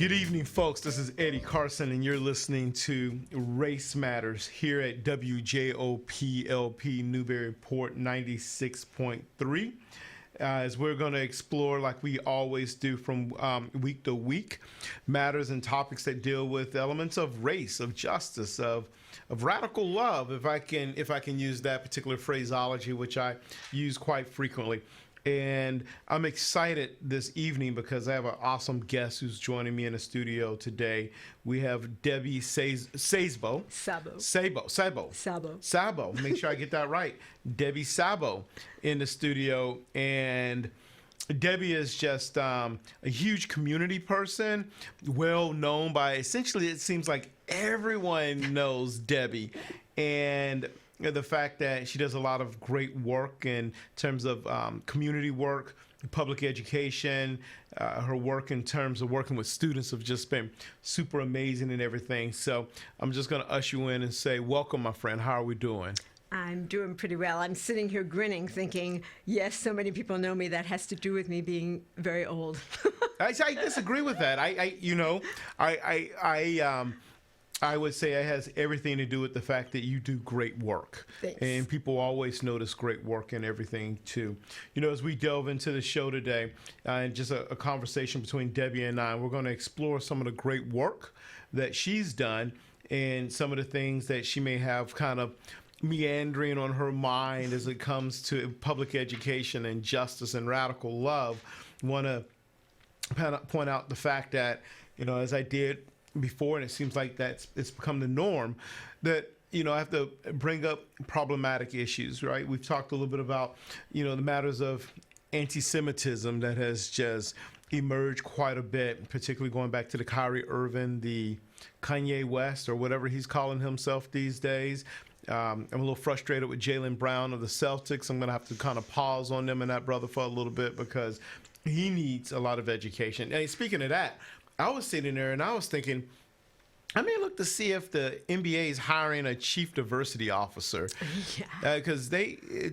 Good evening, folks. This is Eddie Carson, and you're listening to Race Matters here at WJOPLP Newburyport 96.3. As we're going to explore, like we always do from week to week, matters and topics that deal with elements of race, of justice, of radical love, if I can use that particular phraseology, which I use quite frequently. And I'm excited this evening because I have an awesome guest who's joining me in the studio today. We have Deb Szabo. Szabo. Make sure I get that right. Deb Szabo in the studio. And Debbie is just a huge community person, well known by essentially, it seems like everyone knows Debbie. And the fact that she does a lot of great work in terms of community work, public education, her work in terms of working with students have just been super amazing and everything. So I'm just going to usher you in and say, welcome, my friend. How are we doing? I'm doing pretty well. I'm sitting here grinning, thinking, yes, so many people know me. That has to do with me being very old. I disagree with that. I would say it has everything to do with the fact that you do great work. Thanks. And people always notice great work and everything, too. You know, as we delve into the show today, and just a conversation between Debbie and I, we're going to explore some of the great work that she's done and some of the things that she may have kind of meandering on her mind as it comes to public education and justice and radical love. I want to point out the fact that, you know, as I did before, and it seems like it's become the norm, that, you know, I have to bring up problematic issues, right? We've talked a little bit about, you know, the matters of anti-Semitism that has just emerged quite a bit, particularly going back to the Kyrie Irving, the Kanye West, or whatever he's calling himself these days. I'm a little frustrated with Jaylen Brown of the Celtics. I'm going to have to kind of pause on them and that brother for a little bit because he needs a lot of education. And speaking of that, I was sitting there and I was thinking, I may look to see if the NBA is hiring a chief diversity officer. Yeah. Because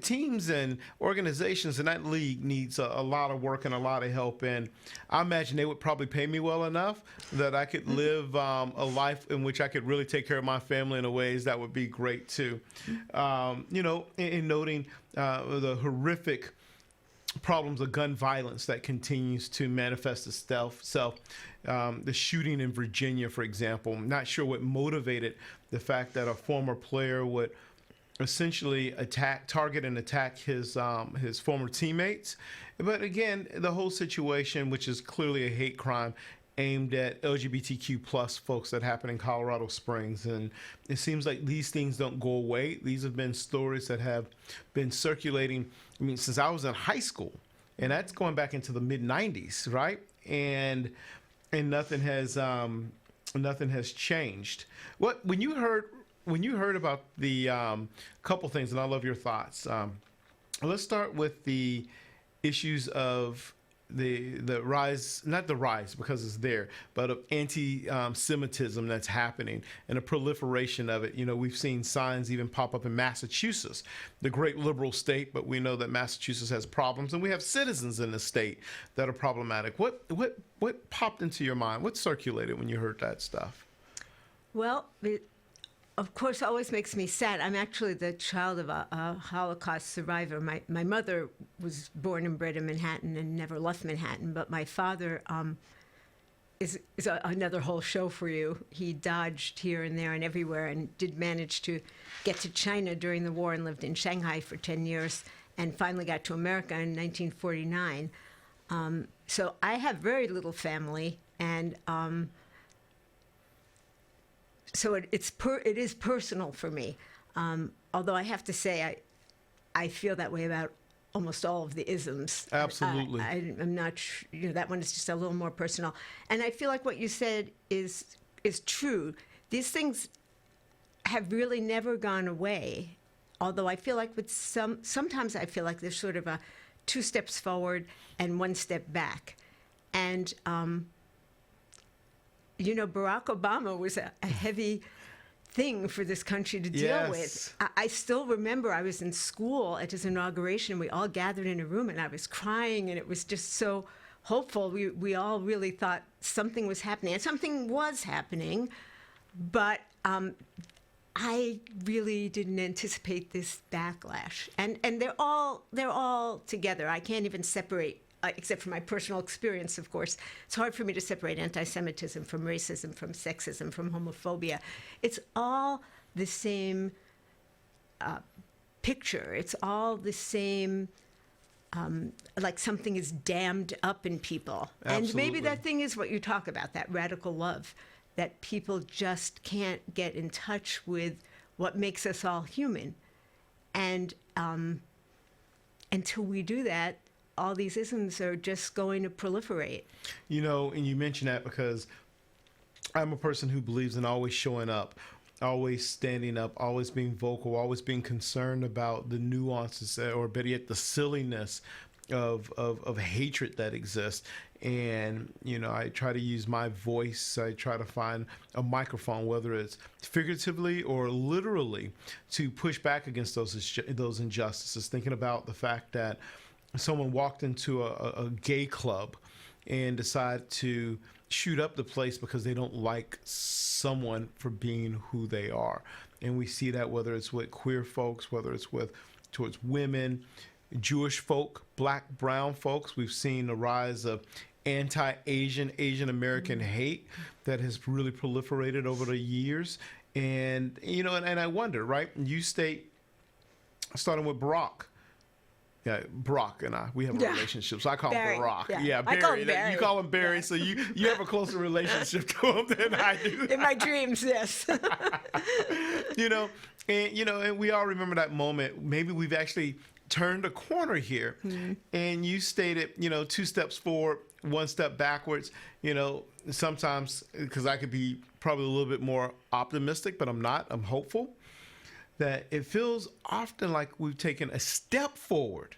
teams and organizations in that league needs a lot of work and a lot of help. And I imagine they would probably pay me well enough that I could live a life in which I could really take care of my family in a ways that would be great too. You know, in noting the horrific problems of gun violence that continues to manifest itself. The shooting in Virginia, for example, I'm not sure what motivated the fact that a former player would essentially target and attack his former teammates. But again, the whole situation, which is clearly a hate crime aimed at LGBTQ plus folks that happen in Colorado Springs. And it seems like these things don't go away. These have been stories that have been circulating, I mean, since I was in high school. And that's going back into the mid-90s, right? And nothing has changed. When you heard about the couple things, and I love your thoughts. Let's start with the issues of the rise, not the rise because it's there, but of anti-Semitism that's happening and a proliferation of it. You know, we've seen signs even pop up in Massachusetts, the great liberal state, but we know that Massachusetts has problems, and we have citizens in the state that are problematic. What popped into your mind? What circulated when you heard that stuff? Well, of course, always makes me sad. I'm actually the child of a Holocaust survivor. My mother was born and bred in Manhattan and never left Manhattan, but my father is another whole show for you. He dodged here and there and everywhere and did manage to get to China during the war and lived in Shanghai for 10 years and finally got to America in 1949. So I have very little family, and so it is personal for me, although I have to say I feel that way about almost all of the isms. Absolutely. I'm not sure, you know, that one is just a little more personal. And I feel like what you said is true. These things have really never gone away, although I feel like sometimes I feel like there's sort of a 2 steps forward and 1 step back. And you know, Barack Obama was a heavy thing for this country to deal with. I still remember I was in school at his inauguration. We all gathered in a room, and I was crying, and it was just so hopeful. We all really thought something was happening, and something was happening, but I really didn't anticipate this backlash. And they're all together. I can't even separate, except for my personal experience, of course. It's hard for me to separate anti-Semitism from racism, from sexism, from homophobia. It's all the same picture. It's all the same, like something is dammed up in people. Absolutely. And maybe that thing is what you talk about, that radical love, that people just can't get in touch with what makes us all human. And until we do that, all these isms are just going to proliferate. You know, and you mention that because I'm a person who believes in always showing up, always standing up, always being vocal, always being concerned about the nuances, or better yet, the silliness of hatred that exists. And, you know, I try to use my voice. I try to find a microphone, whether it's figuratively or literally, to push back against those injustices. Thinking about the fact that someone walked into a gay club and decided to shoot up the place because they don't like someone for being who they are. And we see that whether it's with queer folks, whether it's towards women, Jewish folk, black, brown folks. We've seen a rise of anti-Asian, Asian American hate that has really proliferated over the years. And, you know, and I wonder, right? You state, starting with Barack. Yeah, Barack and we have a relationship, so I call Barry, him Barack. yeah. Barry. I call him Barry. You call him Barry, so you have a closer relationship to him than I do. In my dreams, yes. And we all remember that moment. Maybe we've actually turned a corner here. Mm-hmm. And you stated, 2 steps forward, 1 step backwards. Sometimes, because I could be probably a little bit more optimistic, but I'm not. I'm hopeful. That it feels often like we've taken a step forward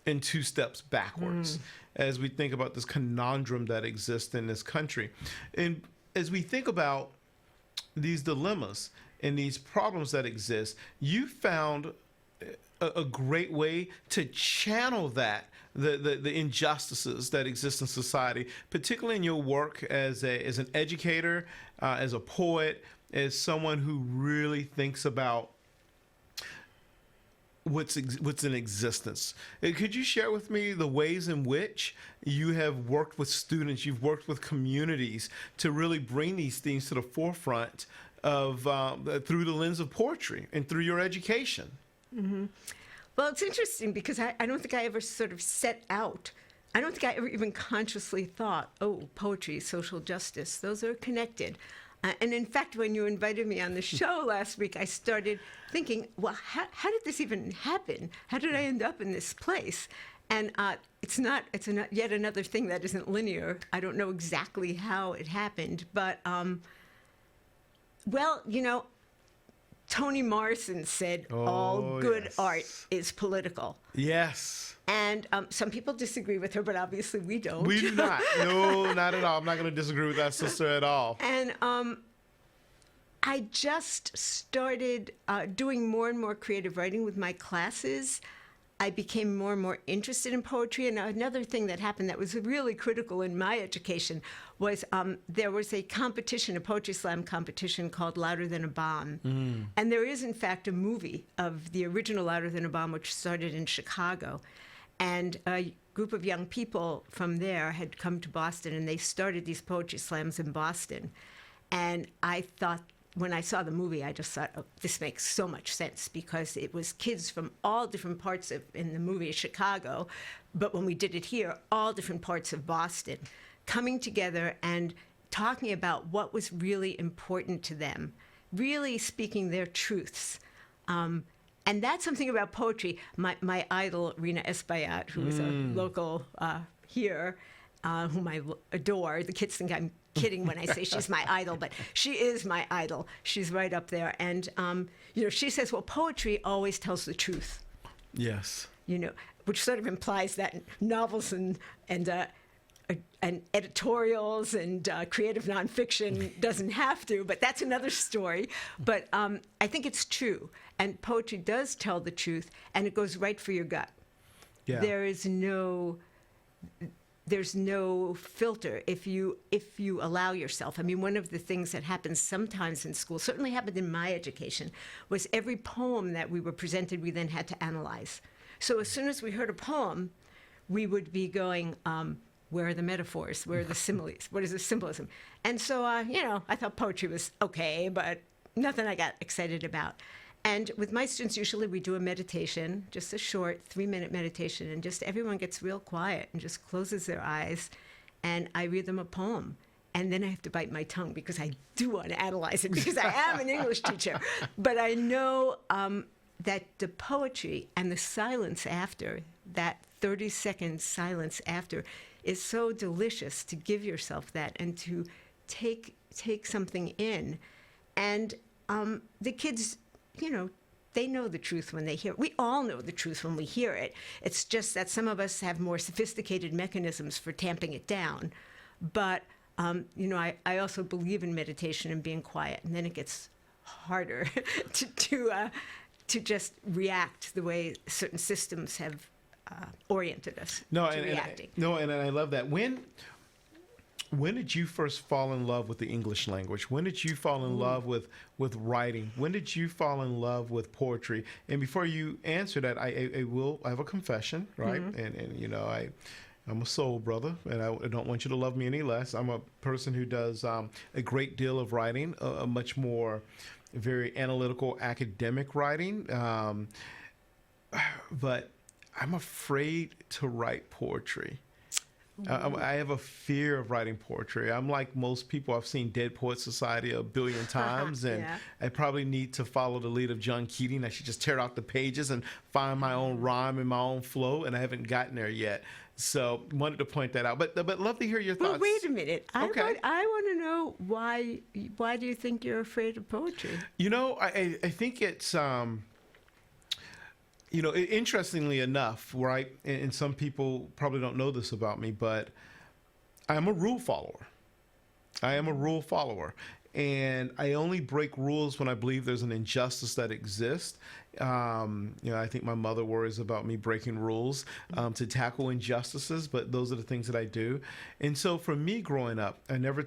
and 2 steps backwards as we think about this conundrum that exists in this country. And as we think about these dilemmas and these problems that exist, you found a great way to channel that, the injustices that exist in society, particularly in your work as an educator, as a poet, as someone who really thinks about what's in existence. Could you share with me the ways in which you have worked with students, you've worked with communities to really bring these things to the forefront of through the lens of poetry and through your education? Mm-hmm. Well, it's interesting because I don't think I ever sort of set out. I don't think I ever even consciously thought, poetry, social justice, those are connected. And in fact, when you invited me on the show last week, I started thinking, well, how did this even happen? How did I end up in this place? And it's yet another thing that isn't linear. I don't know exactly how it happened, but, Toni Morrison said, all good art is political. Yes. And some people disagree with her, but obviously we don't. We do not. No, not at all. I'm not going to disagree with that sister at all. And I just started doing more and more creative writing with my classes. I became more and more interested in poetry. And another thing that happened that was really critical in my education was there was a competition, a poetry slam competition called Louder Than a Bomb. And there is, in fact, a movie of the original Louder Than a Bomb, which started in Chicago. And a group of young people from there had come to Boston, and they started these poetry slams in Boston. And I thought, when I saw the movie, I just thought, this makes so much sense, because it was kids from all different parts of, in the movie, Chicago, but when we did it here, all different parts of Boston, coming together and talking about what was really important to them, really speaking their truths. And that's something about poetry. My idol, Rena Espaillat, who is a local here, whom I adore. The kids think I'm kidding when I say she's my idol, but she is my idol. She's right up there. And, she says, well, poetry always tells the truth. Yes. Which sort of implies that novels and editorials and creative nonfiction doesn't have to, but that's another story. But I think it's true. And poetry does tell the truth, and it goes right for your gut. Yeah. There is no there's no filter if you allow yourself. I mean, one of the things that happens sometimes in school, certainly happened in my education, was every poem that we were presented, we then had to analyze. So as soon as we heard a poem, we would be going, where are the metaphors? Where are the similes? What is the symbolism? And so, I thought poetry was okay, but nothing I got excited about. And with my students, usually we do a meditation, just a short 3-minute meditation, and just everyone gets real quiet and just closes their eyes, and I read them a poem. And then I have to bite my tongue because I do want to analyze it because I am an English teacher. But I know that the poetry and the silence after, that 30-second silence after, is so delicious to give yourself that and to take something in. And the kids, they know the truth when they hear it. We all know the truth when we hear it. It's just that some of us have more sophisticated mechanisms for tamping it down. But, I also believe in meditation and being quiet, and then it gets harder to just react the way certain systems have oriented us to reacting. And I love that. When did you first fall in love with the English language? When did you fall in love with writing? When did you fall in love with poetry? And before you answer that, I have a confession, right? And I'm a soul brother, and I don't want you to love me any less. I'm a person who does a great deal of writing, a much more very analytical academic writing, but I'm afraid to write poetry. I have a fear of writing poetry. I'm like most people. I've seen Dead Poets Society a billion times, and I probably need to follow the lead of John Keating. I should just tear out the pages and find my own rhyme and my own flow, and I haven't gotten there yet. So wanted to point that out. But love to hear your thoughts. Well, wait a minute. Okay. I want to know why do you think you're afraid of poetry? I think it's interestingly enough, right, and some people probably don't know this about me, but I'm a rule follower. And I only break rules when I believe there's an injustice that exists. I think my mother worries about me breaking rules to tackle injustices, but those are the things that I do. And so for me growing up, I've never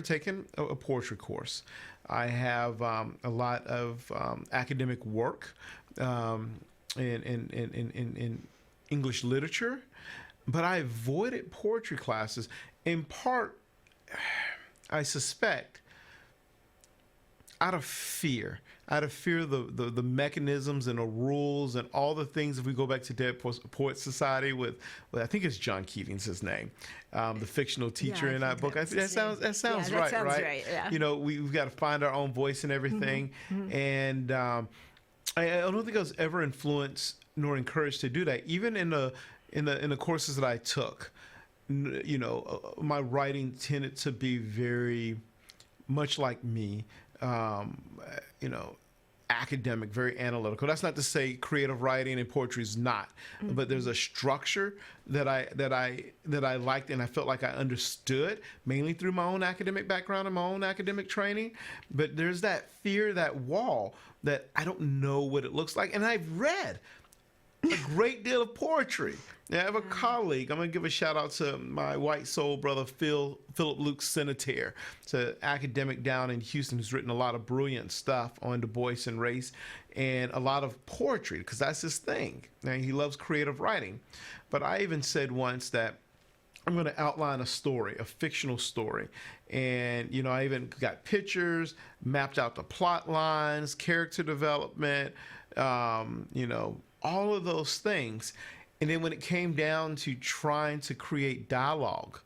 taken a poetry course. I have a lot of academic work in English literature, but I avoided poetry classes in part, I suspect, out of fear of the mechanisms and the rules and all the things. If we go back to Dead Poets Society with I think it's John Keating's his name, the fictional teacher in that book. That sounds right, right? Yeah. We've got to find our own voice and everything. And I don't think I was ever influenced nor encouraged to do that. Even in the courses that I took, my writing tended to be very much like me. Academic, very analytical. That's not to say creative writing and poetry is not, but there's a structure that I liked and I felt like I understood, mainly through my own academic background and my own academic training. But there's that fear, that wall, that I don't know what it looks like. And I've read a great deal of poetry. Now, I have a colleague. I'm going to give a shout out to my white soul brother, Philip Luke Senatore. It's an academic down in Houston who's written a lot of brilliant stuff on Du Bois and race and a lot of poetry because that's his thing. Now, he loves creative writing. But I even said once that I'm going to outline a story, a fictional story. And, I even got pictures, mapped out the plot lines, character development, all of those things. And then when it came down to trying to create dialogue,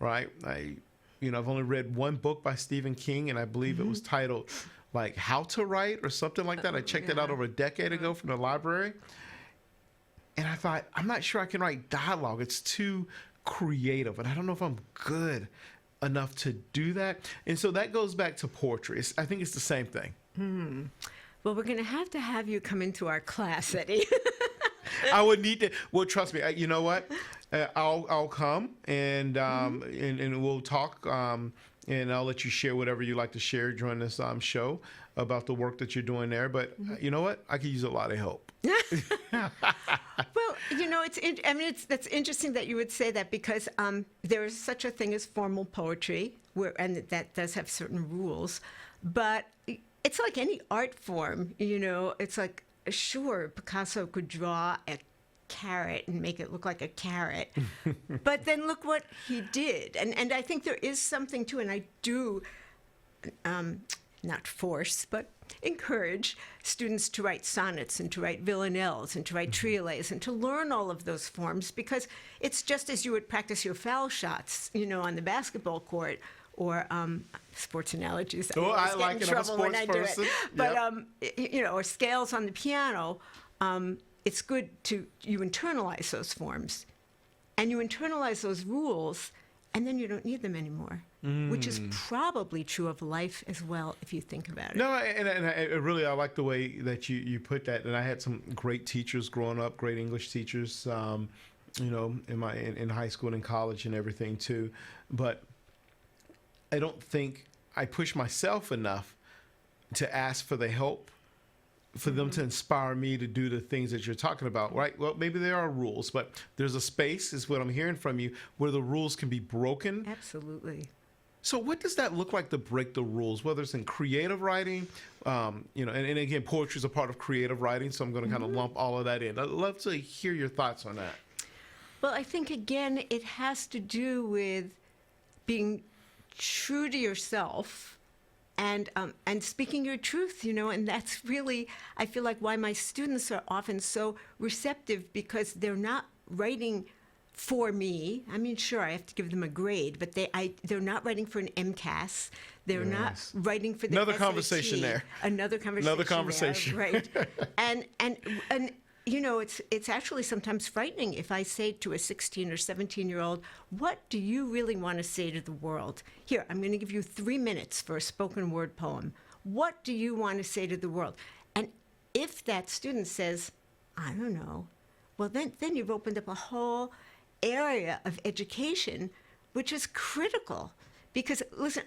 right? I've only read one book by Stephen King, and I believe it was titled like How to Write or something like that. I checked it out over a decade ago from the library. And I thought, I'm not sure I can write dialogue. It's too creative, and I don't know if I'm good enough to do that. And so that goes back to poetry. I think it's the same thing. Well, we're going to have you come into our class, Eddie. I would need to. Well, trust me. You know what? I'll come and we'll talk. And I'll let you share whatever you like to share during this show about the work that you're doing there. But you know what? I could use a lot of help. Well, That's interesting that you would say that because there is such a thing as formal poetry, and that does have certain rules, but it's like any art form. It's like, sure, Picasso could draw a carrot and make it look like a carrot, but then look what he did, and I think there is something to it, and I do not force, but encourage students to write sonnets and to write villanelles and to write triolets and to learn all of those forms, because it's just as you would practice your foul shots, on the basketball court, or sports analogies. I like it. I'm a When I sports person. But or scales on the piano. It's good you internalize those forms, and you internalize those rules, and then you don't need them anymore, which is probably true of life as well, if you think about it. No, and I like the way that you put that. And I had some great teachers growing up, great English teachers, in high school and in college and everything too. But I don't think I push myself enough to ask for the help, for them to inspire me to do the things that you're talking about, right? Well, maybe there are rules, but there's a space, is what I'm hearing from you, where the rules can be broken. Absolutely. So what does that look like to break the rules, whether it's in creative writing, and again, poetry is a part of creative writing, so I'm going to kind of lump all of that in. I'd love to hear your thoughts on that. Well, I think, again, it has to do with being true to yourself and speaking your truth, and that's really, I feel like, why my students are often so receptive, because they're not writing for me. I mean, sure, I have to give them a grade, but they're not writing for an MCAS. They're not writing for the Another SAT. conversation there. Another conversation. There, right. and it's actually sometimes frightening if I say to a 16 or 17-year-old, what do you really want to say to the world? Here, I'm going to give you 3 minutes for a spoken word poem. What do you want to say to the world? And if that student says, I don't know, well, then you've opened up a whole area of education, which is critical. Because, listen,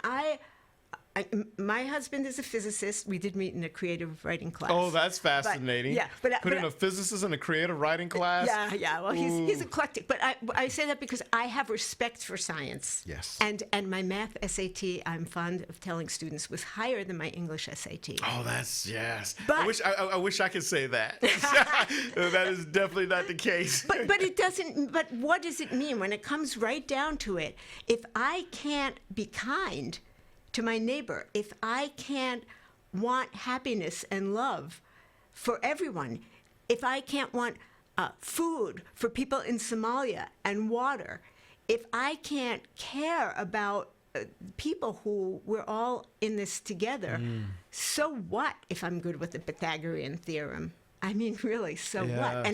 my husband is a physicist. We did meet in a creative writing class. Oh, that's fascinating. Put in a physicist in a creative writing class? Yeah. Well, he's eclectic. But I say that because I have respect for science. Yes. And my math SAT, I'm fond of telling students, was higher than my English SAT. Oh, yes. But, I wish I could say that. That is definitely not the case. But it doesn't. But what does it mean when it comes right down to it? If I can't be kind to my neighbor, if I can't want happiness and love for everyone, if I can't want food for people in Somalia and water, if I can't care about people who we're all in this together, so what if I'm good with the Pythagorean theorem? I mean, really, so what?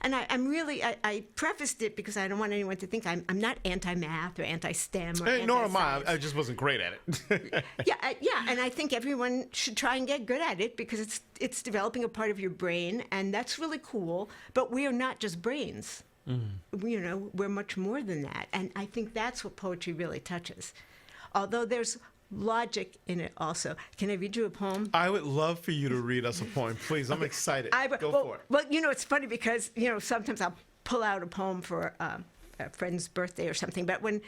And I'm really, I prefaced it because I don't want anyone to think I'm not anti-math or anti-STEM or nor am I. I just wasn't great at it. And I think everyone should try and get good at it, because it's developing a part of your brain, and that's really cool. But we are not just brains. We're much more than that. And I think that's what poetry really touches. Although there's logic in it also. Can I read you a poem? I would love for you to read us a poem, please. I'm excited. Go for it. Well, it's funny because, sometimes I'll pull out a poem for a friend's birthday or something. But when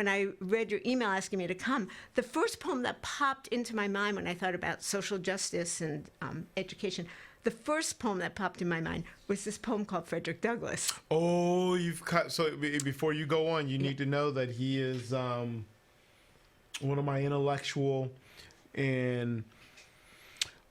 I read your email asking me to come, the first poem that popped into my mind when I thought about social justice and education, the first poem that popped in my mind was this poem called Frederick Douglass. Oh, so before you go on, you need to know that he is one of my intellectual and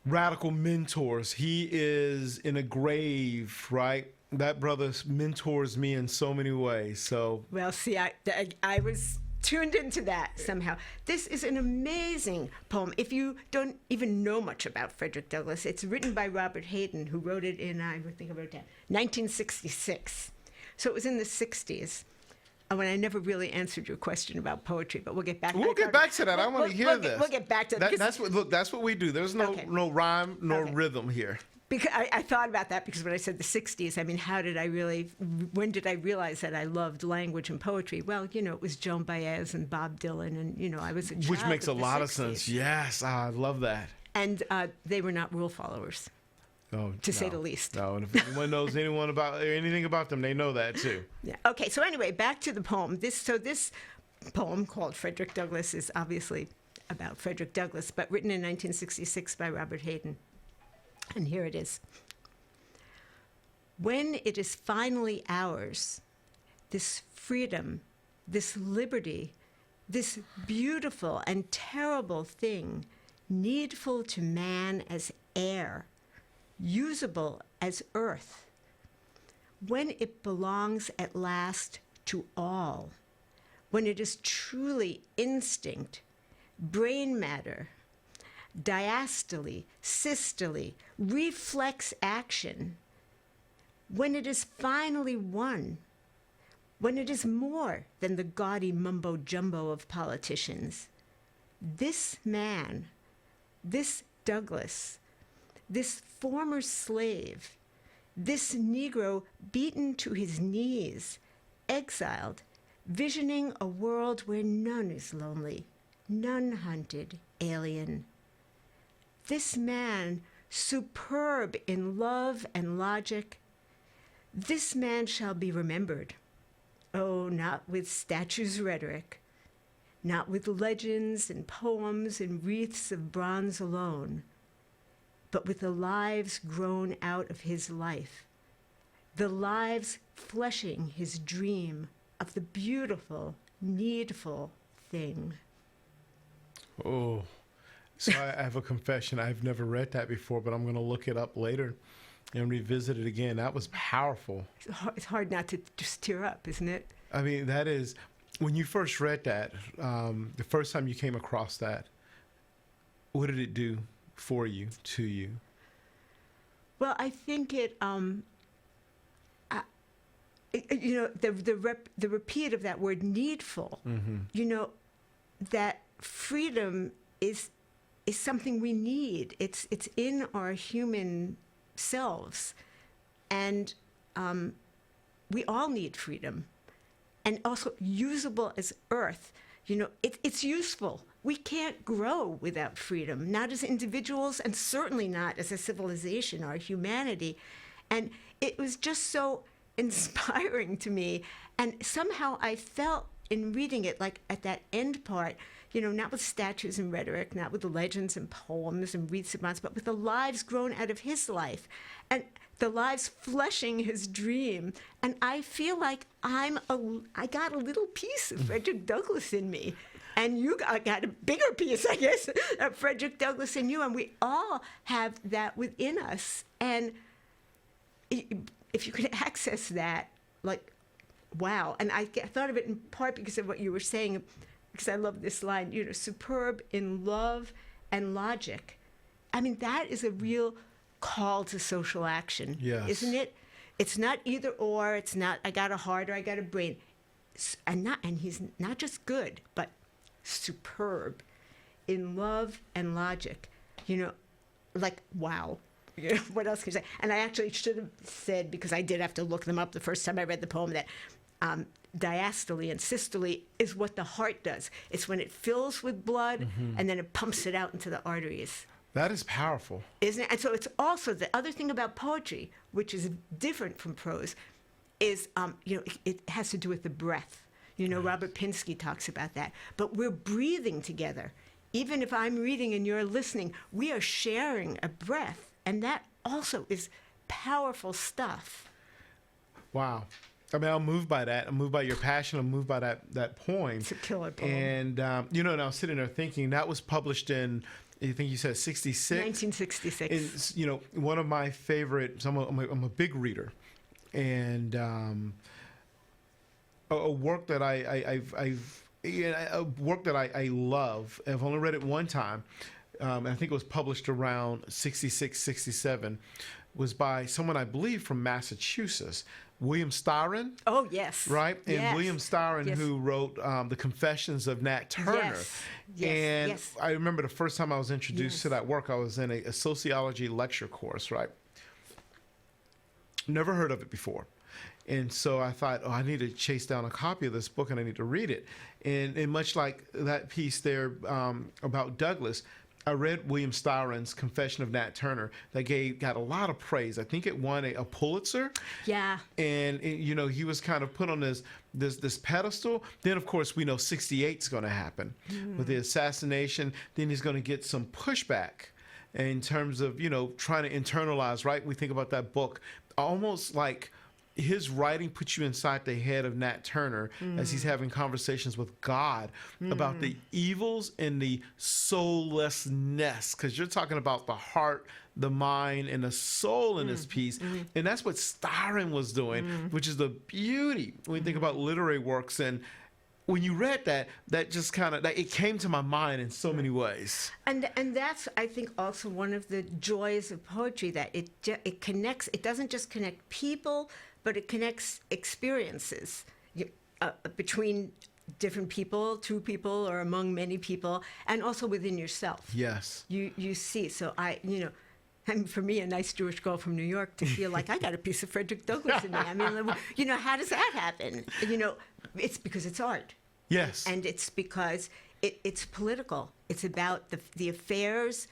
radical mentors. He is in a grave, right? That brother mentors me in so many ways. So, well, see, I was tuned into that somehow. This is an amazing poem. If you don't even know much about Frederick Douglass, it's written by Robert Hayden, who wrote it in, I think I wrote down, 1966. So it was in the 60s. When I never really answered your question about poetry, but we'll get back to that. We'll get back to that. I want to hear this. We'll get back to that. That's what we do. There's no rhyme nor rhythm here. Because I thought about that, because when I said the 60s, I mean, when did I realize that I loved language and poetry? Well, it was Joan Baez and Bob Dylan, and, I was a child Which makes a lot of 60s. sense. Yes, I love that. And they were not rule followers. Oh, to say no. the least. No, and if anyone knows anything about them, they know that too. Yeah. Okay. So anyway, back to the poem. This poem called Frederick Douglass is obviously about Frederick Douglass, but written in 1966 by Robert Hayden. And here it is. When it is finally ours, this freedom, this liberty, this beautiful and terrible thing, needful to man as air, usable as earth, when it belongs at last to all, when it is truly instinct, brain matter, diastole, systole, reflex action, when it is finally one, when it is more than the gaudy mumbo-jumbo of politicians, this man, this Douglass, this former slave, this Negro beaten to his knees, exiled, visioning a world where none is lonely, none hunted, alien. This man, superb in love and logic, this man shall be remembered. Oh, not with statues' rhetoric, not with legends and poems and wreaths of bronze alone, but with the lives grown out of his life, the lives fleshing his dream of the beautiful, needful thing. Oh, so I have a confession. I've never read that before, but I'm going to look it up later and revisit it again. That was powerful. It's hard not to just tear up, isn't it? I mean, that is, when you first read that, the first time you came across that, what did it do for you, to you? Well, I think the repeat of that word needful, that freedom is something we need. It's in our human selves, and we all need freedom, and also usable as earth. It's useful. We can't grow without freedom, not as individuals, and certainly not as a civilization or humanity. And it was just so inspiring to me, and somehow I felt in reading it, like at that end part, not with statues and rhetoric, not with the legends and poems and wreaths of bronze, but with the lives grown out of his life and the lives fleshing his dream. And I feel like I got a little piece of Frederick Douglass in me. And you got a bigger piece, I guess, of Frederick Douglass in you. And we all have that within us. And if you could access that, like, wow. And I thought of it in part because of what you were saying, because I love this line, superb in love and logic. I mean, that is a real call to social action, yes, isn't it? It's not either or. It's not I got a heart or I got a brain. And he's not just good, but superb in love and logic. Like, wow. What else can you say? And I actually should have said, because I did have to look them up the first time I read the poem, that diastole and systole is what the heart does. It's when it fills with blood and then it pumps it out into the arteries. That is powerful. Isn't it? And so it's also the other thing about poetry, which is different from prose, is, it has to do with the breath. Robert Pinsky talks about that. But we're breathing together. Even if I'm reading and you're listening, we are sharing a breath. And that also is powerful stuff. Wow. I mean, I'm moved by that. I'm moved by your passion. I'm moved by that poem. It's a killer poem. And, and I was sitting there thinking, that was published in, I think you said 66? 1966. And, one of my favorites, I'm a big reader. And a work that I love, I've only read it one time, I think it was published around 66, 67, was by someone I believe from Massachusetts, William Styron. Oh, yes. Right? And yes. William Styron, yes. who wrote The Confessions of Nat Turner. Yes. Yes. And yes. I remember the first time I was introduced yes. to that work, I was in a sociology lecture course, right? Never heard of it before. And so I thought, I need to chase down a copy of this book and I need to read it. And much like that piece there about Douglass, I read William Styron's Confession of Nat Turner that got a lot of praise. I think it won a Pulitzer. Yeah. And he was kind of put on this pedestal. Then of course we know 68 is going to happen with the assassination. Then he's going to get some pushback in terms of trying to internalize. Right? We think about that book almost like his writing puts you inside the head of Nat Turner as he's having conversations with God about the evils and the soullessness, because you're talking about the heart, the mind, and the soul in this piece. And that's what Styron was doing, which is the beauty when you think about literary works. And when you read that just kind of, it came to my mind in so many ways. And that's, I think, also one of the joys of poetry, that it connects. It doesn't just connect people, but it connects experiences between different people, two people, or among many people, and also within yourself. Yes. You see. So and for me, a nice Jewish girl from New York, to feel like I got a piece of Frederick Douglass in me. I mean, how does that happen? It's because it's art. Yes. And it's because it's political. It's about the affairs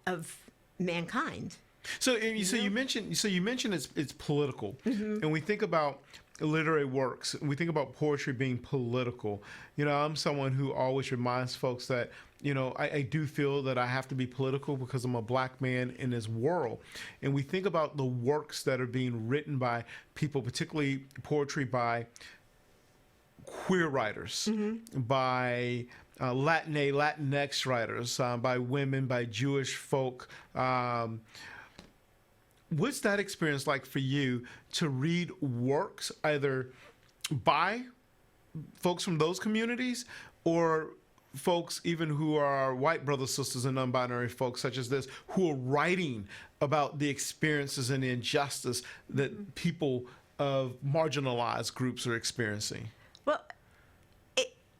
of mankind. So you mentioned it's political, and we think about literary works, and we think about poetry being political. I'm someone who always reminds folks that I do feel that I have to be political because I'm a black man in this world. And we think about the works that are being written by people, particularly poetry by queer writers, by Latinx writers, by women, by Jewish folk. What's that experience like for you to read works either by folks from those communities or folks even who are white brothers, sisters, and non-binary folks such as this, who are writing about the experiences and the injustice that people of marginalized groups are experiencing? Well,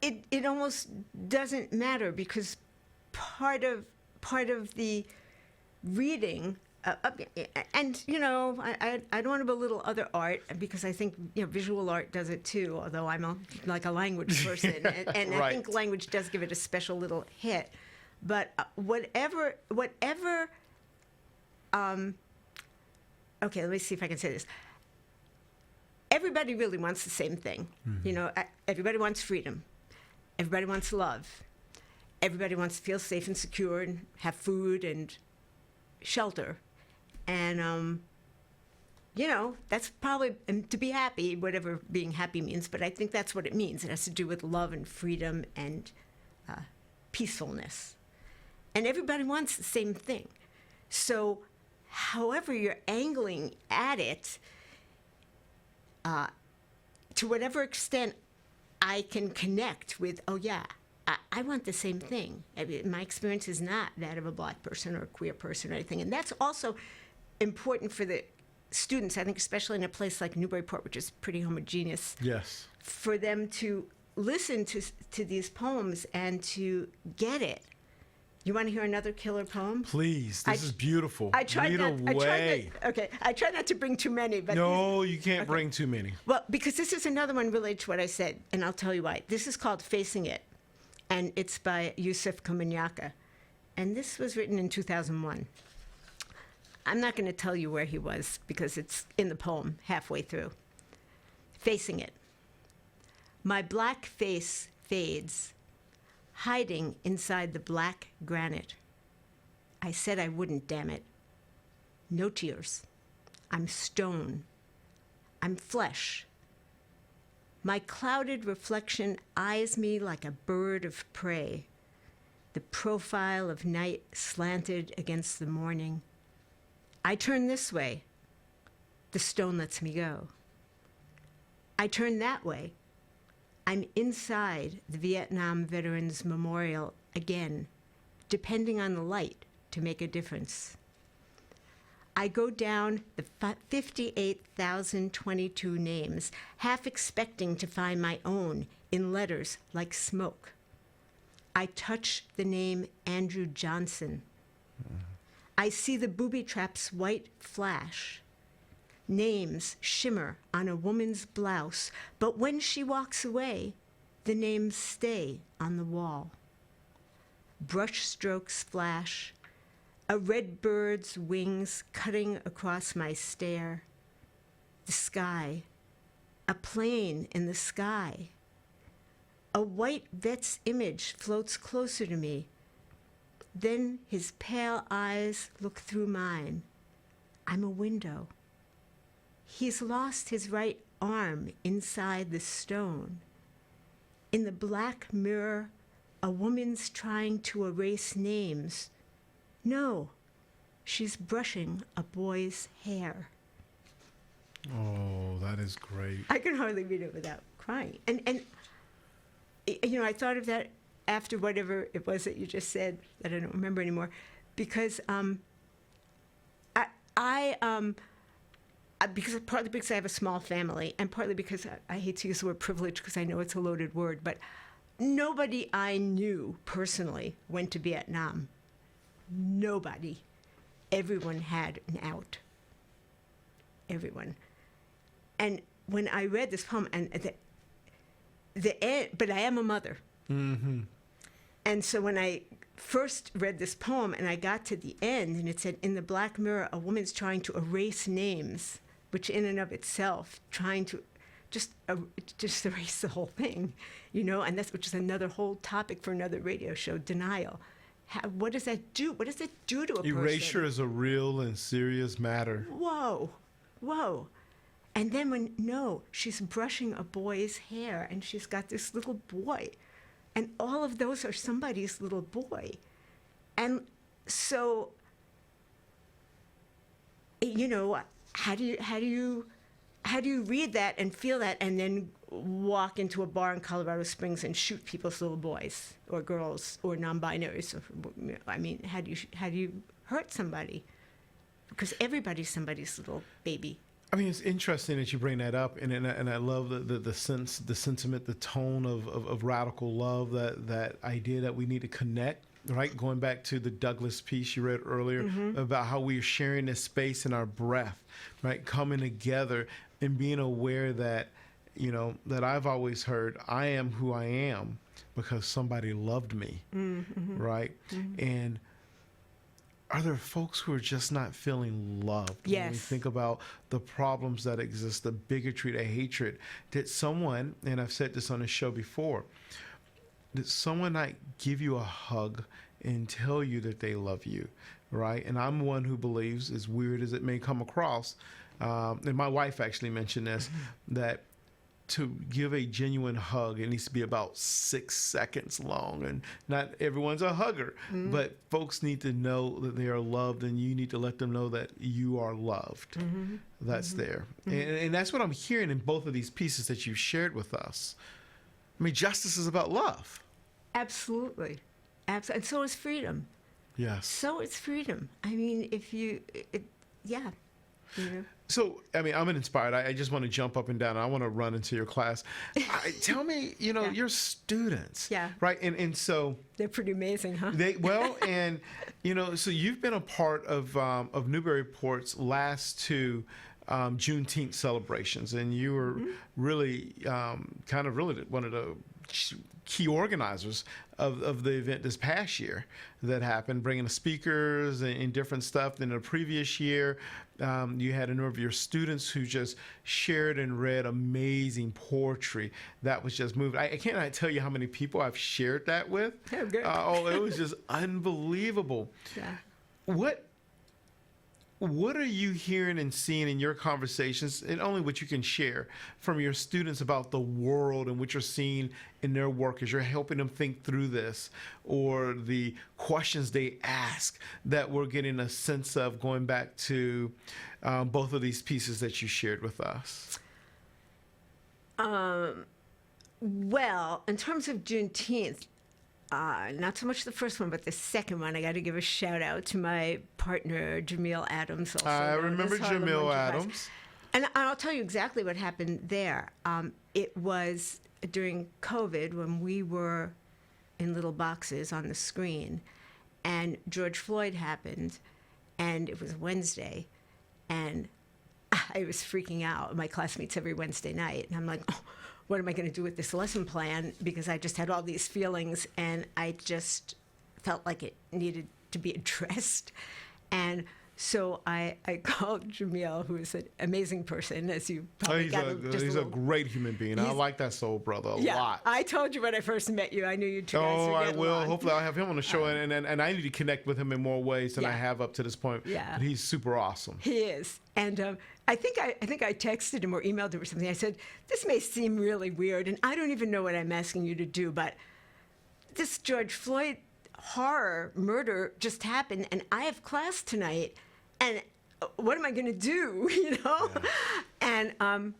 it almost doesn't matter, because part of the reading, and I don't want to belittle other art, because I think visual art does it too. Although I'm like a language person, and Right. I think language does give it a special little hit. But whatever. Okay, let me see if I can say this. Everybody really wants the same thing. Everybody wants freedom. Everybody wants love. Everybody wants to feel safe and secure and have food and shelter. And, that's probably, and to be happy, whatever being happy means, but I think that's what it means. It has to do with love and freedom and peacefulness. And everybody wants the same thing. So however you're angling at it, to whatever extent I can connect with, I want the same thing. My experience is not that of a black person or a queer person or anything. And that's also important for the students, I think, especially in a place like Newburyport, which is pretty homogeneous. Yes. For them to listen to these poems and to get it. You want to hear another killer poem? Please. This is beautiful. I tried Read away. I try not to bring too many. But No, you can't bring too many. Well, because this is another one related to what I said, and I'll tell you why. This is called Facing It, and it's by Yusuf Komunyakaa. And this was written in 2001. I'm not going to tell you where he was, because it's in the poem halfway through. Facing It. My black face fades, hiding inside the black granite. I said I wouldn't, damn it. No tears. I'm stone. I'm flesh. My clouded reflection eyes me like a bird of prey, the profile of night slanted against the morning. I turn this way. The stone lets me go. I turn that way. I'm inside the Vietnam Veterans Memorial again, depending on the light to make a difference. I go down the 58,022 names, half expecting to find my own in letters like smoke. I touch the name Andrew Johnson. I see the booby trap's white flash. Names shimmer on a woman's blouse, but when she walks away, the names stay on the wall. brush strokes flash, a red bird's wings cutting across my stare, the sky, a plane in the sky. A white vet's image floats closer to me. Then his pale eyes look through mine. I'm a window. He's lost his right arm inside the stone. In the black mirror, a woman's trying to erase names. No, she's brushing a boy's hair. Oh, that is great. I can hardly read it without crying. And you know, I thought of that after whatever it was that you just said that I don't remember anymore, because because partly because I have a small family, and partly because I hate to use the word privilege because I know it's a loaded word, but nobody I knew personally went to Vietnam. Nobody. Everyone had an out. Everyone. And when I read this poem, and the end, but I am a mother. Mm-hmm. And so when I first read this poem and I got to the end and it said, in the black mirror, a woman's trying to erase names, which in and of itself, trying to just erase the whole thing, you know, and that's, which is another whole topic for another radio show, denial. What does that do? What does it do to a person? Erasure is a real and serious matter. Whoa, whoa. And then she's brushing a boy's hair and she's got this little boy. And all of those are somebody's little boy. And so, you know, how do you read that and feel that and then walk into a bar in Colorado Springs and shoot people's little boys or girls or non-binaries? I mean, how do you hurt somebody? Because everybody's somebody's little baby. I mean, it's interesting that you bring that up, and I love the sense, the sentiment, the tone of radical love, that idea that we need to connect, right? Going back to the Douglas piece you read earlier about how we are sharing this space in our breath, right? Coming together and being aware that, you know, that I've always heard, I am who I am because somebody loved me, right? And are there folks who are just not feeling loved? Yes. When we think about the problems that exist, the bigotry, the hatred, did someone, and I've said this on the show before, did someone not give you a hug and tell you that they love you, right? And I'm one who believes, as weird as it may come across, and my wife actually mentioned this, that to give a genuine hug, it needs to be about 6 seconds long. And not everyone's a hugger, but folks need to know that they are loved, and you need to let them know that you are loved. That's there. And that's what I'm hearing in both of these pieces that you've shared with us. I mean, justice is about love. Absolutely. And so is freedom. Yes. So is freedom. I mean, yeah. You know? So, I mean, I'm inspired. I just want to jump up and down. I want to run into your class. Tell me, you know, your students. Yeah. Right. And so. They're pretty amazing, huh? And, you know, so you've been a part of Newburyport's last two Juneteenth celebrations, and you were really really one of the key organizers of the event this past year that happened, bringing the speakers and different stuff. Then the previous year, you had a number of your students who just shared and read amazing poetry that was just moving. I cannot tell you how many people I've shared that with. Oh, good. It was just unbelievable. Yeah. What are you hearing and seeing in your conversations, and only what you can share, from your students about the world and what you're seeing in their work as you're helping them think through this, or the questions they ask that we're getting a sense of going back to both of these pieces that you shared with us? Well, in terms of Juneteenth, not so much the first one, but the second one, I got to give a shout out to my partner, Jamil Adams. Also I remember Jamil Adams. And I'll tell you exactly what happened there. It was during COVID when we were in little boxes on the screen, and George Floyd happened, and it was Wednesday, and I was freaking out. My classmates every Wednesday night, and I'm like, oh, what am I going to do with this lesson plan? Because I just had all these feelings, and I just felt like it needed to be addressed. And so I called Jamil, who is an amazing person, as you probably He's, got he's a great human being. I like that soul brother a lot. I told you when I first met you. I knew you two guys Oh, would I get will. along. Hopefully, I'll have him on the show, and I need to connect with him in more ways than I Yeah. have up to this point. Yeah. But he's super awesome. He is. And I think I texted him or emailed him or something. I said, this may seem really weird, and I don't even know what I'm asking you to do, but this George Floyd horror murder just happened, and I have class tonight, and what am I going to do, you know? Yeah. And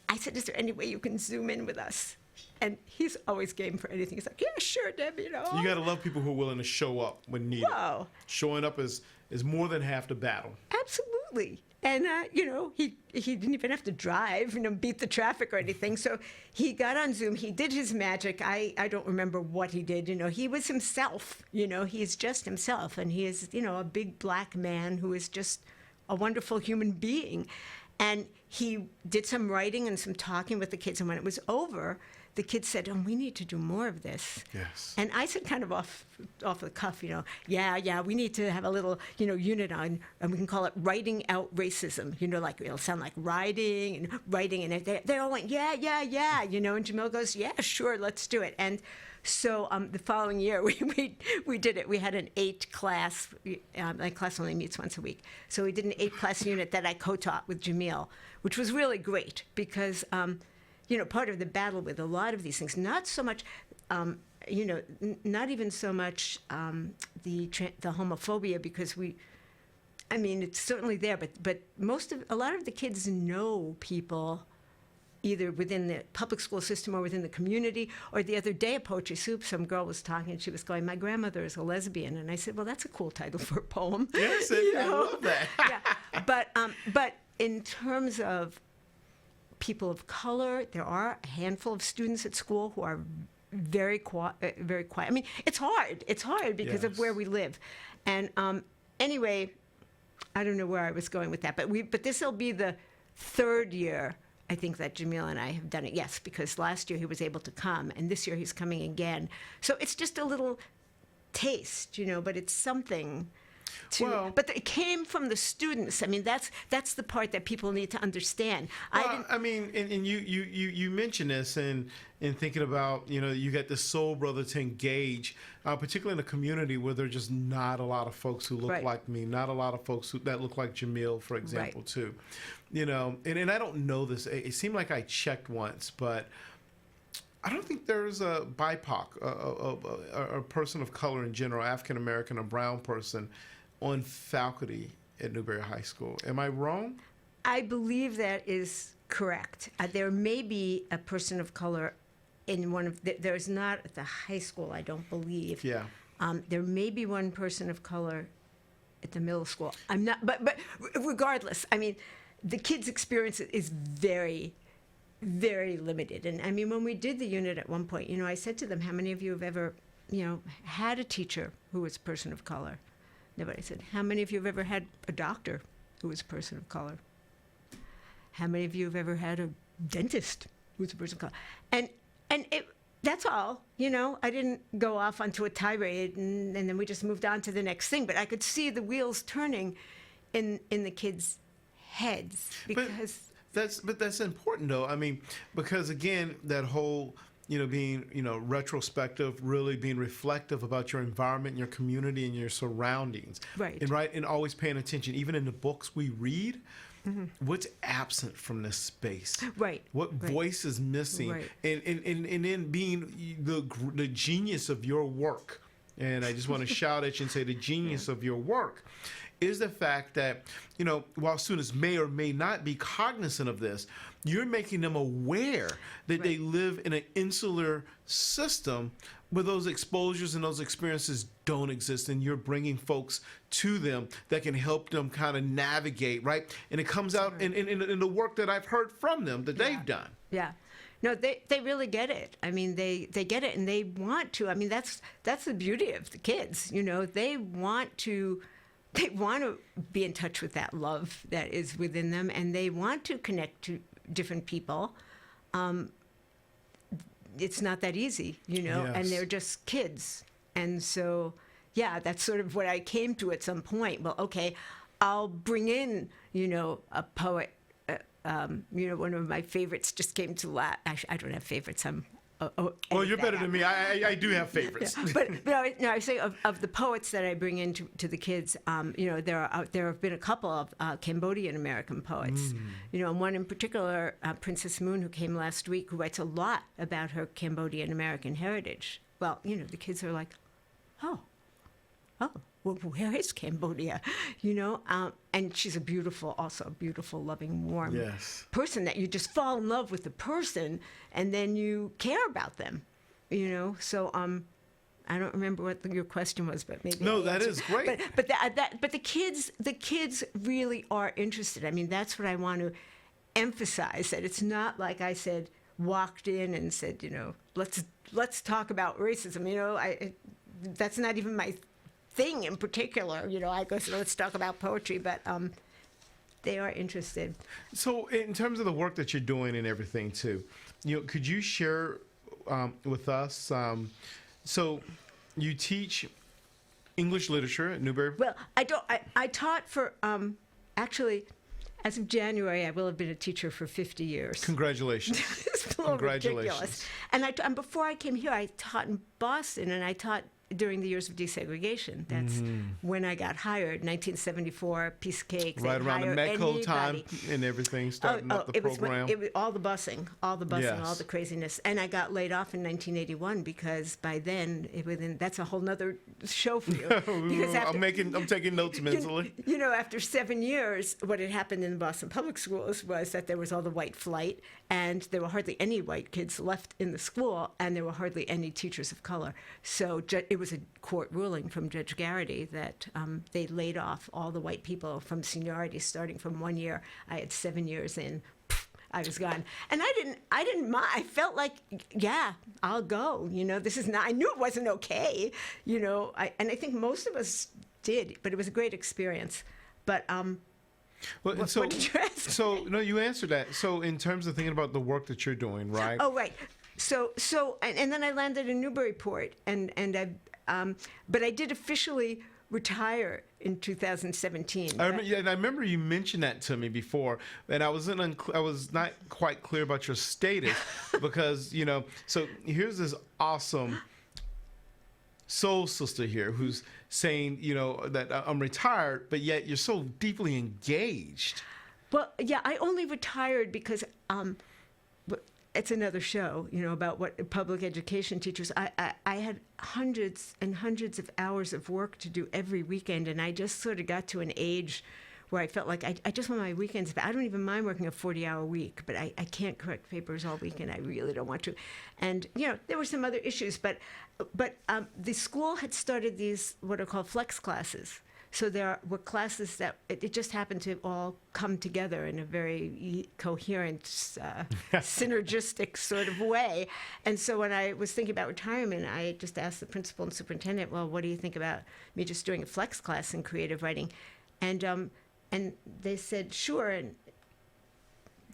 I said, is there any way you can Zoom in with us? And he's always game for anything. He's like, yeah, sure, Deb, you know. You got to love people who are willing to show up when needed. Wow. Showing up is more than half the battle. Absolutely. And, you know, he didn't even have to drive, you know, beat the traffic or anything. So he got on Zoom. He did his magic. I don't remember what he did. You know, he was himself. You know, he's just himself. And he is, you know, a big black man who is just a wonderful human being. And he did some writing and some talking with the kids. And when it was over, the kids said, oh, we need to do more of this. Yes. And I said kind of off the cuff, you know, yeah, we need to have a little, you know, unit on, and we can call it writing out racism. You know, like it'll sound like writing, and they all went, yeah, you know, and Jamil goes, yeah, sure, let's do it. And so the following year, we did it. We had an 8-class, my class only meets once a week. So we did an 8-class unit that I co-taught with Jamil, which was really great because, you know, part of the battle with a lot of these things, not so much, you know, not even so much the homophobia, because I mean, it's certainly there, but a lot of the kids know people either within the public school system or within the community. Or the other day at Poetry Soup, some girl was talking and she was going, my grandmother is a lesbian. And I said, well, that's a cool title for a poem. Yes, You I know? love that. Yeah. But in terms of people of color, there are a handful of students at school who are very quiet. I mean, it's hard. It's hard because of Yes. where we live. And anyway, I don't know where I was going with that, but this will be the third year, I think, that Jamil and I have done it. Yes, because last year he was able to come, and this year he's coming again. So it's just a little taste, you know, but it's something. But it came from the students. I mean, that's the part that people need to understand. Well, I mean, and you mentioned this and thinking about, you know, you got the soul brother to engage, particularly in a community where there are just not a lot of folks who look Right. like me, not a lot of folks that look like Jamil, for example, Right. too. You know, and I don't know this. It seemed like I checked once, but I don't think there's a BIPOC, a person of color in general, African American, a brown person, on faculty at Newbury High School. Am I wrong? I believe that is correct. There may be a person of color in one of there's not at the high school, I don't believe. Yeah. There may be one person of color at the middle school. I'm not, but regardless, I mean, the kids' experience is very, very limited. And I mean, when we did the unit at one point, you know, I said to them, how many of you have ever, you know, had a teacher who was a person of color? Nobody said, how many of you have ever had a doctor who was a person of color? How many of you have ever had a dentist who's a person of color? And that's all, you know. I didn't go off onto a tirade and then we just moved on to the next thing. But I could see the wheels turning in the kids' heads because that's important though. I mean, because again, that whole, you know, being, you know, retrospective, really being reflective about your environment, your community, and your surroundings. Right. And always paying attention, even in the books we read, what's absent from this space? Right. What voice is missing? Right. And then being the genius of your work. And I just want to shout at you and say the genius of your work is the fact that, you know, while students may or may not be cognizant of this, you're making them aware that they live in an insular system where those exposures and those experiences don't exist, and you're bringing folks to them that can help them kind of navigate, right? And it comes out in the work that I've heard from them that they've done. Yeah. No, they really get it. I mean, they get it, and they want to. I mean, that's the beauty of the kids. You know, they want to be in touch with that love that is within them, and they want to connect to different people. It's not that easy, you know, and Yes. they're just kids. And so yeah, that's sort of what I came to at some point. Well, okay, I'll bring in, a poet. One of my favorites just came to last. Actually, I don't have favorites. Well, you're better than me. I do have favorites. Yeah. But I say of the poets that I bring in to the kids, there have been a couple of Cambodian American poets, and one in particular, Princess Moon, who came last week, who writes a lot about her Cambodian American heritage. Well, the kids are like, oh, well, where is Cambodia? And she's also a beautiful, loving, warm person that you just fall in love with the person, and then you care about them, So I don't remember what your question was, but maybe no, that is great. But the kids really are interested. I mean, that's what I want to emphasize. That it's not like I said, walked in and said, let's talk about racism. That's not even my thing in particular. I go, so let's talk about poetry, but they are interested. So in terms of the work that you're doing and everything too, could you share with us, so you teach English literature at Newbury? Well, I taught for, actually, as of January, I will have been a teacher for 50 years. Congratulations. It's a little ridiculous. And before I came here, I taught in Boston, and I taught during the years of desegregation. That's when I got hired, 1974, piece of cake. Right around the Metco time and everything, starting up the program. It was all the busing, all the craziness. And I got laid off in 1981 because by then, that's a whole nother show for you. Because I'm taking notes mentally. After 7 years, what had happened in the Boston Public Schools was that there was all the white flight, and there were hardly any white kids left in the school, and there were hardly any teachers of color. So it was a court ruling from Judge Garrity that they laid off all the white people from seniority starting from 1 year. I had 7 years in. I was gone, and I didn't mind. I felt like, yeah, I'll go. This is not. I knew it wasn't okay. And I think most of us did, but it was a great experience. But what did you ask? So no, you answered that. So in terms of thinking about the work that you're doing, right? Oh, right. So and then I landed in Newburyport, but I did officially retire in 2017. I remember you mentioned that to me before, and I was not quite clear about your status because So here's this awesome soul sister here who's saying that I'm retired, but yet you're so deeply engaged. Well, yeah, I only retired because it's another show, about what public education teachers. I had hundreds and hundreds of hours of work to do every weekend, and I just sort of got to an age where I felt like I just want my weekends back. I don't even mind working a 40-hour week, but I can't correct papers all weekend. I really don't want to. And, there were some other issues, but the school had started these what are called flex classes. So there were classes that it just happened to all come together in a very coherent, synergistic sort of way. And so when I was thinking about retirement, I just asked the principal and superintendent, well, what do you think about me just doing a flex class in creative writing? And they said, sure. And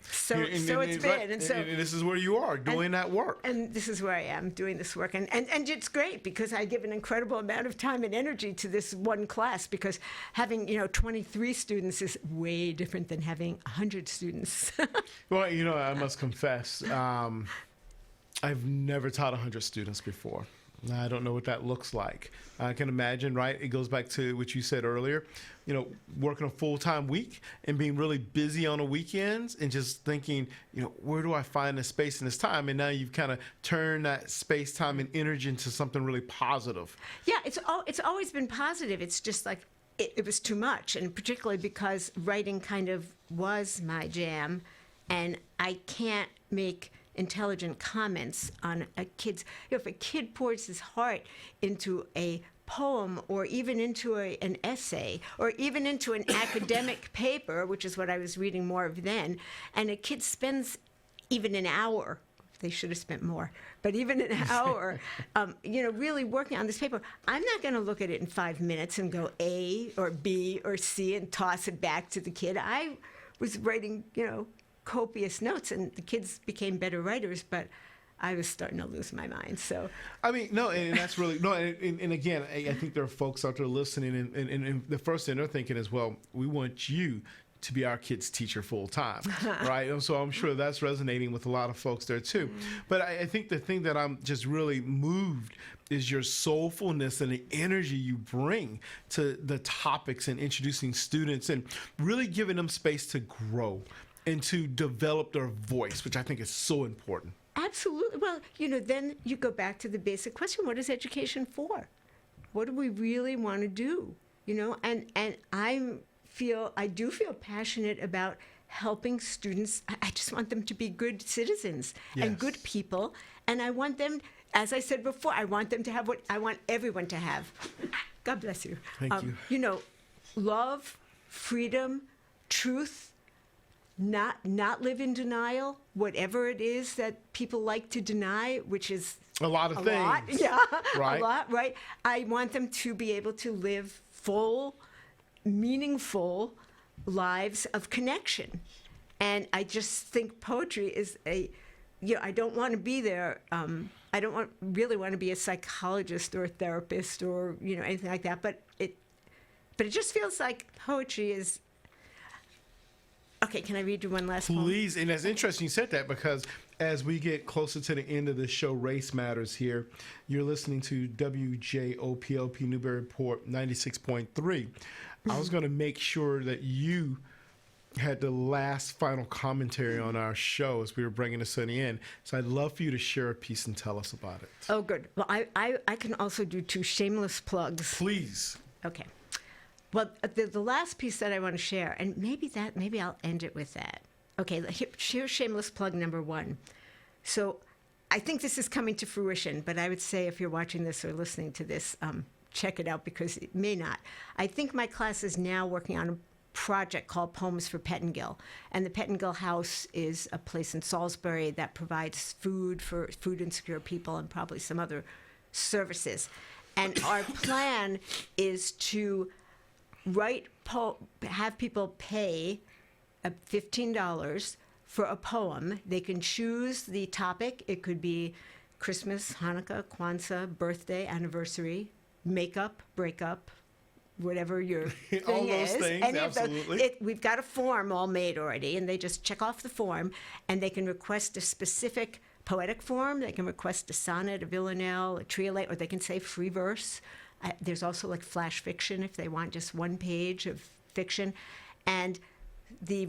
so it's been. And this is where you are doing that work. And this is where I am doing this work. And it's great because I give an incredible amount of time and energy to this one class because having, 23 students is way different than having 100 students. Well, I must confess, I've never taught 100 students before. I don't know what that looks like. I can imagine, right? It goes back to what you said earlier, working a full-time week and being really busy on the weekends and just thinking, where do I find the space and this time? And now you've kind of turned that space, time, and energy into something really positive. Yeah, it's always been positive. It's just like it was too much, and particularly because writing kind of was my jam, and I can't make intelligent comments on a kid's. If a kid pours his heart into a poem or even into an essay or even into an academic paper, which is what I was reading more of then, and a kid spends even an hour, they should have spent more, but even an hour, really working on this paper, I'm not going to look at it in 5 minutes and go A or B or C and toss it back to the kid. I was writing, copious notes, and the kids became better writers, but I was starting to lose my mind. So I mean, no, and that's really no, and again, I think there are folks out there listening, and the first thing they're thinking is, well, we want you to be our kids' teacher full time, right? And so I'm sure that's resonating with a lot of folks there too. But I think the thing that I'm just really moved is your soulfulness and the energy you bring to the topics and introducing students and really giving them space to grow and to develop their voice, which I think is so important. absolutely. Well, then you go back to the basic question: what is education for? What do we really want to do? And I do feel passionate about helping students. I just want them to be good citizens and good Yes. people. And I want them, as I said before, I want them to have what I want everyone to have. God bless you. Thank you. Love, freedom, truth, not live in denial, whatever it is that people like to deny, which is A lot of a things. lot. Yeah, Right. a lot, right? I want them to be able to live full, meaningful lives of connection. And I just think poetry is I don't want to be there. I don't really want to be a psychologist or a therapist or, anything like that. But it just feels like poetry is. Okay, can I read you one last poem? Please, and that's interesting you said that, because as we get closer to the end of the show, Race Matters here, you're listening to WJOPLP Newburyport 96.3. I was going to make sure that you had the last final commentary on our show as we were bringing this to the end. So I'd love for you to share a piece and tell us about it. Oh, good. Well, I can also do 2 shameless plugs. Please. Okay. Well, the last piece that I want to share, and maybe I'll end it with that. Okay, here's shameless plug number 1. So I think this is coming to fruition, but I would say if you're watching this or listening to this, check it out because it may not. I think my class is now working on a project called Poems for Pettingill. And the Pettingill House is a place in Salisbury that provides food for food insecure people and probably some other services. And our plan is to have people pay $15 for a poem. They can choose the topic. It could be Christmas, Hanukkah, Kwanzaa, birthday, anniversary, makeup, breakup, whatever your thing All those is. things, Any of those. absolutely. We've got a form all made already, and they just check off the form, and they can request a specific poetic form. They can request a sonnet, a villanelle, a triolet, or they can say free verse. There's also like flash fiction if they want just one page of fiction. And the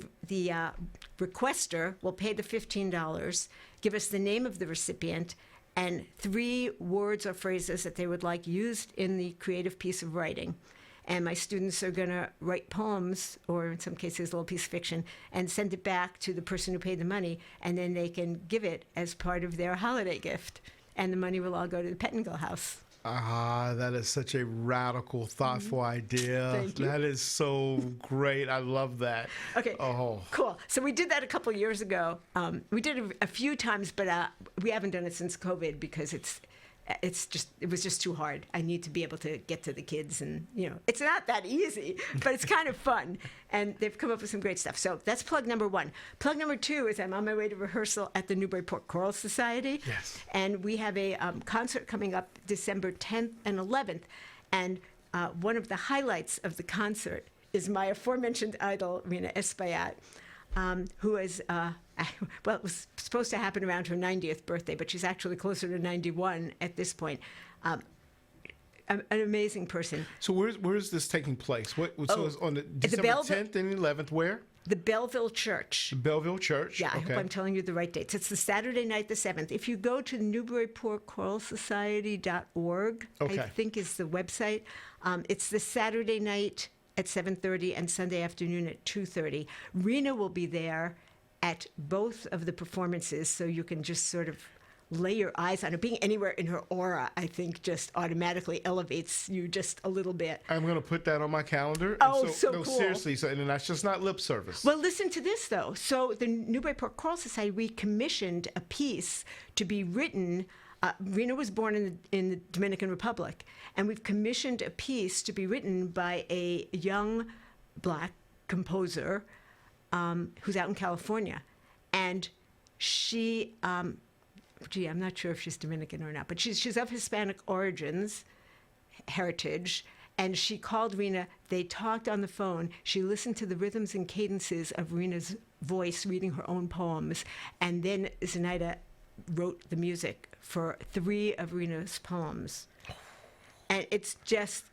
requester will pay the $15, give us the name of the recipient, and 3 words or phrases that they would like used in the creative piece of writing. And my students are going to write poems, or in some cases, a little piece of fiction, and send it back to the person who paid the money, and then they can give it as part of their holiday gift. And the money will all go to the Pettingill House. That is such a radical, thoughtful idea. Thank you. That is so great. I love that. Okay. Oh. Cool. So we did that a couple years ago. We did it a few times, but we haven't done it since COVID because it was just too hard. I need to be able to get to the kids, and it's not that easy, but it's kind of fun. And they've come up with some great stuff. So that's plug number 1. Plug number 2 is I'm on my way to rehearsal at the Newburyport Choral Society. Yes. And we have a concert coming up December 10th and 11th. And one of the highlights of the concert is my aforementioned idol, Rena Espaillat, who is, well, it was supposed to happen around her 90th birthday, but she's actually closer to 91 at this point. An amazing person. So where's this taking place? So it's on the December Belleville- 10th and 11th, where? The Belleville Church. The Belleville Church. Yeah, I Okay. hope I'm telling you the right dates. It's the Saturday night, the 7th. If you go to newburyportchoralsociety.org, I Okay. think is the website. It's the Saturday night at 7:30 and Sunday afternoon at 2:30. Rena will be there at both of the performances, so you can just sort of lay your eyes on her. Being anywhere in her aura, I think, just automatically elevates you just a little bit. I'm going to put that on my calendar. Oh, And so no, cool. seriously. So, and that's just not lip service. Well, listen to this, though. So the Newburyport Choral Society, we commissioned a piece to be written. Rena was born in the Dominican Republic, and we've commissioned a piece to be written by a young Black composer who's out in California. And she, gee, I'm not sure if she's Dominican or not, but she's of Hispanic origins, heritage. And she called Rena. They talked on the phone. She listened to the rhythms and cadences of Rena's voice reading her own poems. And then Zenaida wrote the music for 3 of Rena's poems. And it's just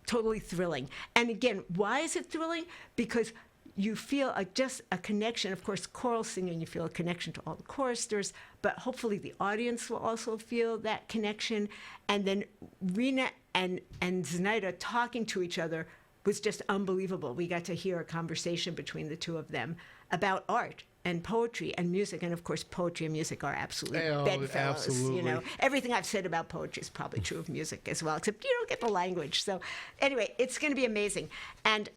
totally thrilling. And again, why is it thrilling? Because you feel just a connection. Of course, choral singing, you feel a connection to all the choristers, but hopefully the audience will also feel that connection. And then Rena and Zenaida talking to each other was just unbelievable. We got to hear a conversation between the two of them about art and poetry and music. And of course, poetry and music are absolutely bedfellows. Absolutely. You know, everything I've said about poetry is probably true of music as well, except you don't get the language. So anyway, it's going to be amazing. And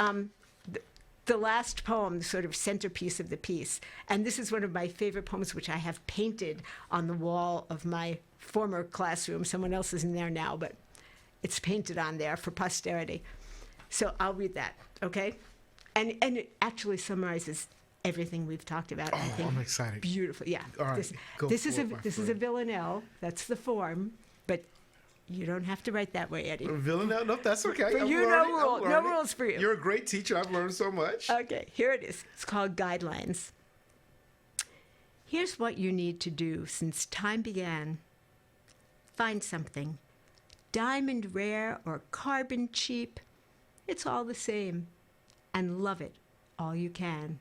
the last poem, the sort of centerpiece of the piece, and this is one of my favorite poems, which I have painted on the wall of my former classroom. Someone else is in there now, but it's painted on there for posterity. So I'll read that, okay? And it actually summarizes everything we've talked about. I think I'm excited. Beautiful, yeah. All right, This is a villanelle. That's the form, but you don't have to write that way, Eddie. Villanelle? No, that's okay. For you, no rules for you. You're a great teacher. I've learned so much. Okay, here it is. It's called Guidelines. Here's what you need to do since time began. Find something. Diamond rare or carbon cheap. It's all the same. And love it all you can.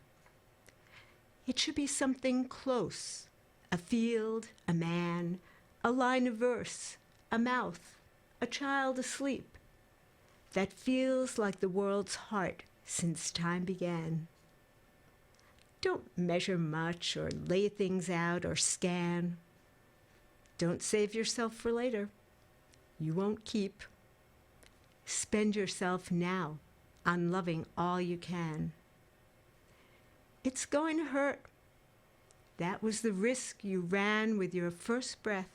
It should be something close. A field, a man, a line of verse, a mouth, a child asleep, that feels like the world's heart since time began. Don't measure much or lay things out or scan. Don't save yourself for later. You won't keep. Spend yourself now on loving all you can. It's going to hurt. That was the risk you ran with your first breath.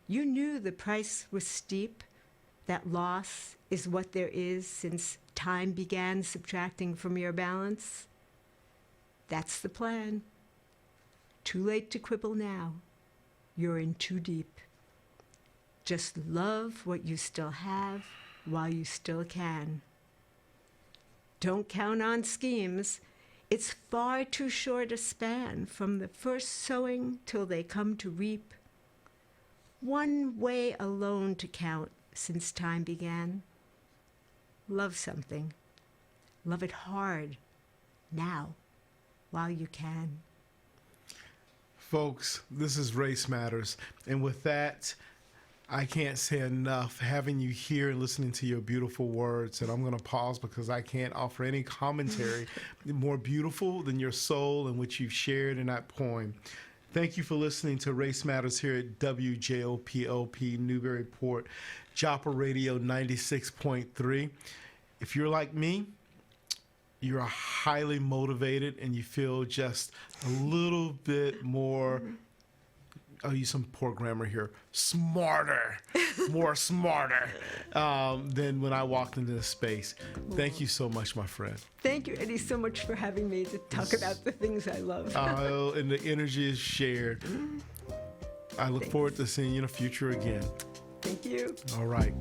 You knew the price was steep, that loss is what there is since time began subtracting from your balance. That's the plan. Too late to quibble now. You're in too deep. Just love what you still have while you still can. Don't count on schemes. It's far too short a span from the first sowing till they come to reap. One way alone to count since time began. Love something. Love it hard, now, while you can. Folks, this is Race Matters. And with that, I can't say enough having you here and listening to your beautiful words. And I'm going to pause because I can't offer any commentary more beautiful than your soul and what you've shared in that poem. Thank you for listening to Race Matters here at WJOPLP Newburyport, Joppa Radio 96.3. If you're like me, you're highly motivated and you feel just a little bit more, I'll use some poor grammar here, smarter than when I walked into this space. Thank you so much, my friend. Thank you, Eddie, so much for having me to talk about the things I love. And the energy is shared. I look forward to seeing you in the future again. Thank you. All right.